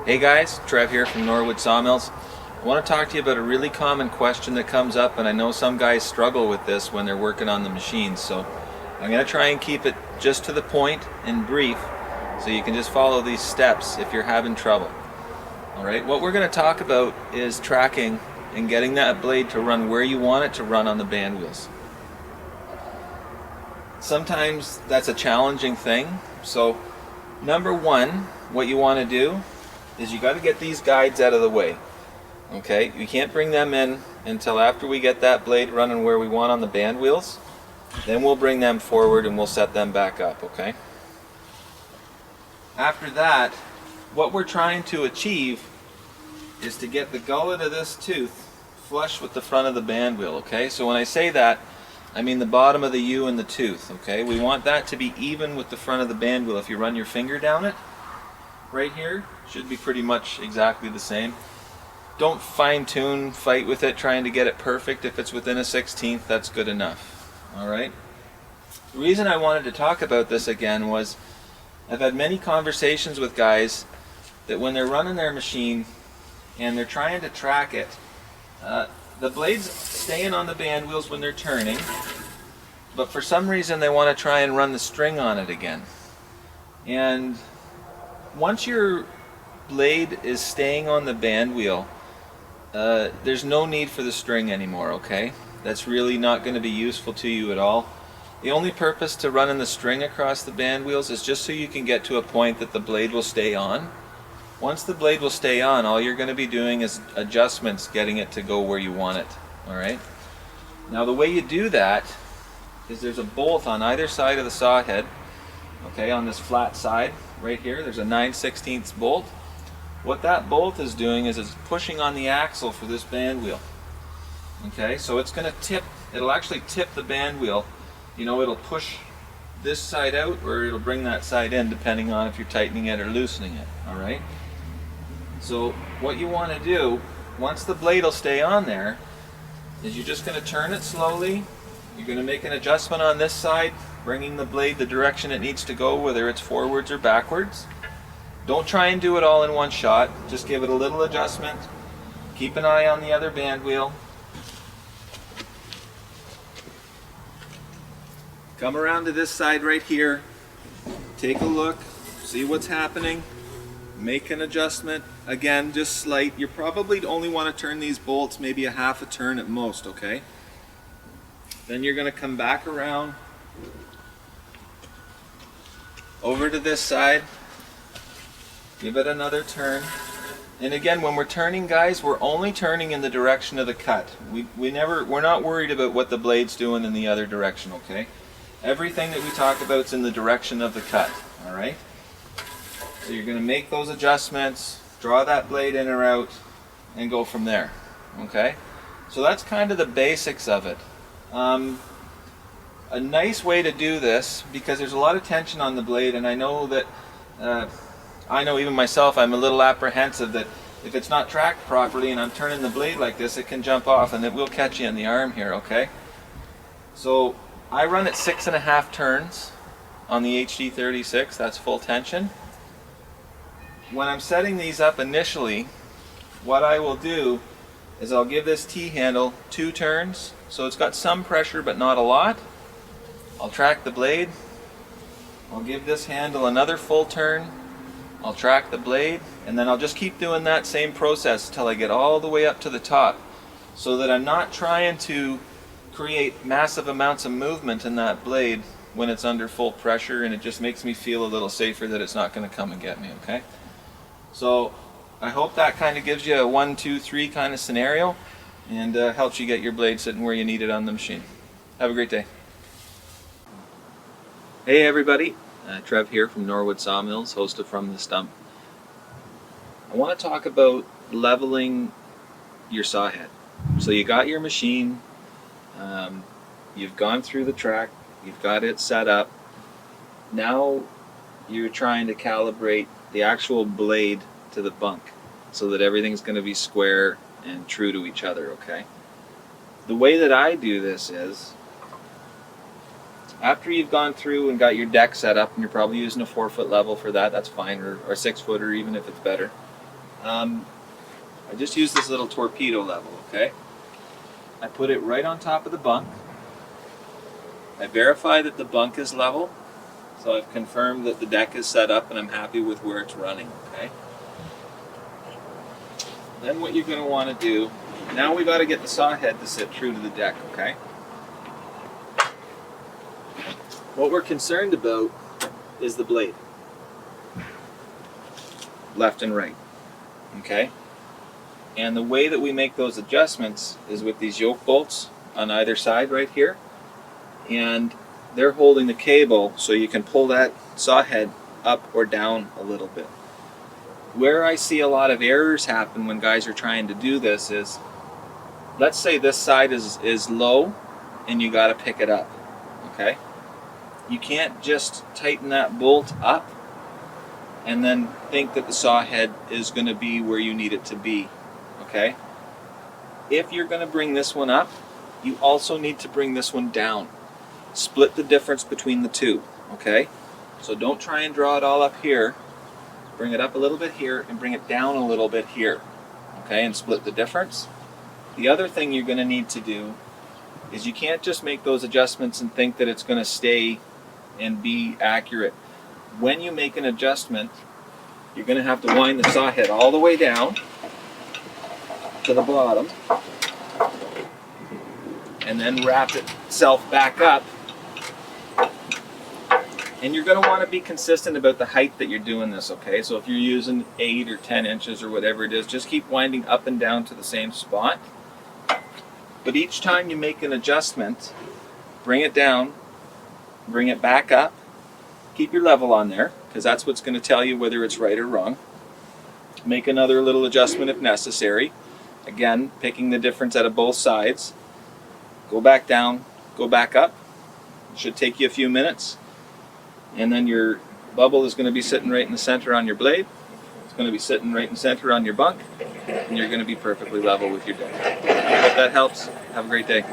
Hey guys, Trev here from Norwood Sawmills. I want to talk to you about a really common question that comes up, and I know some guys struggle with this when they're working on the machines, so I'm going to try and keep it just to the point and brief so you can just follow these steps if you're having trouble. Alright, what we're going to talk about is tracking and getting that blade to run where you want it to run on the band wheels. Sometimes that's a challenging thing, so number one, what you want to do is you got to get these guides out of the way. Okay, you can't bring them in until after we get that blade running where we want on the band wheels. Then we'll bring them forward and we'll set them back up, okay? After that, what we're trying to achieve is to get the gullet of this tooth flush with the front of the band wheel, okay? So when I say that, I mean the bottom of the U and the tooth, okay? We want that to be even with the front of the band wheel. If you run your finger down it, right here, should be pretty much exactly the same. Don't fine-tune, fight with it, trying to get it perfect. If it's within a 16th, that's good enough. Alright? The reason I wanted to talk about this again was I've had many conversations with guys that when they're running their machine and they're trying to track it, the blade's staying on the band wheels when they're turning, but for some reason they want to try and run the string on it again. And once your blade is staying on the band wheel, there's no need for the string anymore, okay? That's really not going to be useful to you at all. The only purpose to running the string across the band wheels is just so you can get to a point that the blade will stay on. Once the blade will stay on, all you're going to be doing is adjustments, getting it to go where you want it, alright? Now the way you do that is there's a bolt on either side of the saw head, okay, on this flat side right here. There's a 9/16 bolt. What that bolt is doing is it's pushing on the axle for this band wheel. Okay, so it's going to tip, it'll actually tip the band wheel. You know, it'll push this side out or it'll bring that side in depending on if you're tightening it or loosening it. Alright? So what you want to do, once the blade will stay on there, is you're just going to turn it slowly. You're going to make an adjustment on this side, bringing the blade the direction it needs to go, whether it's forwards or backwards. Don't try and do it all in one shot. Just give it a little adjustment. Keep an eye on the other band wheel. Come around to this side right here. Take a look. See what's happening. Make an adjustment. Again, just slight. You probably only want to turn these bolts maybe a half a turn at most, okay? Then you're going to come back around over to this side. Give it another turn. And again, when we're turning, guys, we're only turning in the direction of the cut. We're not worried about what the blade's doing in the other direction, okay? Everything that we talk about is in the direction of the cut, alright? So you're going to make those adjustments, draw that blade in or out, and go from there, okay? So that's kind of the basics of it. A nice way to do this, because there's a lot of tension on the blade, and I know that I know even myself, I'm a little apprehensive that if it's not tracked properly and I'm turning the blade like this, it can jump off and it will catch you in the arm here, okay? So I run at 6.5 turns on the HD36, that's full tension. When I'm setting these up initially, what I will do is I'll give this T-handle 2 turns, so it's got some pressure but not a lot. I'll track the blade, I'll give this handle another full turn, I'll track the blade, and then I'll just keep doing that same process until I get all the way up to the top, so that I'm not trying to create massive amounts of movement in that blade when it's under full pressure, and it just makes me feel a little safer that it's not going to come and get me, okay? So I hope that kind of gives you a 1, 2, 3 kind of scenario, and helps you get your blade sitting where you need it on the machine. Have a great day. Hey everybody, Trev here from Norwood Sawmills, host of From the Stump. I want to talk about leveling your saw head. So you got your machine, you've gone through the track, you've got it set up. Now you're trying to calibrate the actual blade to the bunk so that everything's going to be square and true to each other, okay? The way that I do this is, after you've gone through and got your deck set up, and you're probably using a 4-foot level for that, that's fine, or 6 foot, or even if it's better. I just use this little torpedo level, okay? I put it right on top of the bunk. I verify that the bunk is level, so I've confirmed that the deck is set up and I'm happy with where it's running, okay? Then what you're going to want to do, now we got to get the saw head to sit true to the deck, okay? What we're concerned about is the blade, left and right, okay? And the way that we make those adjustments is with these yoke bolts on either side right here, and they're holding the cable so you can pull that saw head up or down a little bit. Where I see a lot of errors happen when guys are trying to do this is, let's say this side is low and you got to pick it up, okay? You can't just tighten that bolt up and then think that the saw head is going to be where you need it to be, okay? If you're going to bring this one up, you also need to bring this one down. Split the difference between the two, okay? So don't try and draw it all up here. Bring it up a little bit here and bring it down a little bit here, okay? And split the difference. The other thing you're going to need to do is you can't just make those adjustments and think that it's going to stay and be accurate. When you make an adjustment, you're going to have to wind the saw head all the way down to the bottom and then wrap itself back up. And you're going to want to be consistent about the height that you're doing this, okay? So if you're using 8 or 10 inches or whatever it is, just keep winding up and down to the same spot. But each time you make an adjustment, bring it down, bring it back up, keep your level on there, because that's what's going to tell you whether it's right or wrong. Make another little adjustment if necessary. Again, picking the difference out of both sides. Go back down, go back up. It should take you a few minutes. And then your bubble is going to be sitting right in the center on your blade. It's going to be sitting right in the center on your bunk. And you're going to be perfectly level with your deck. I hope that helps. Have a great day.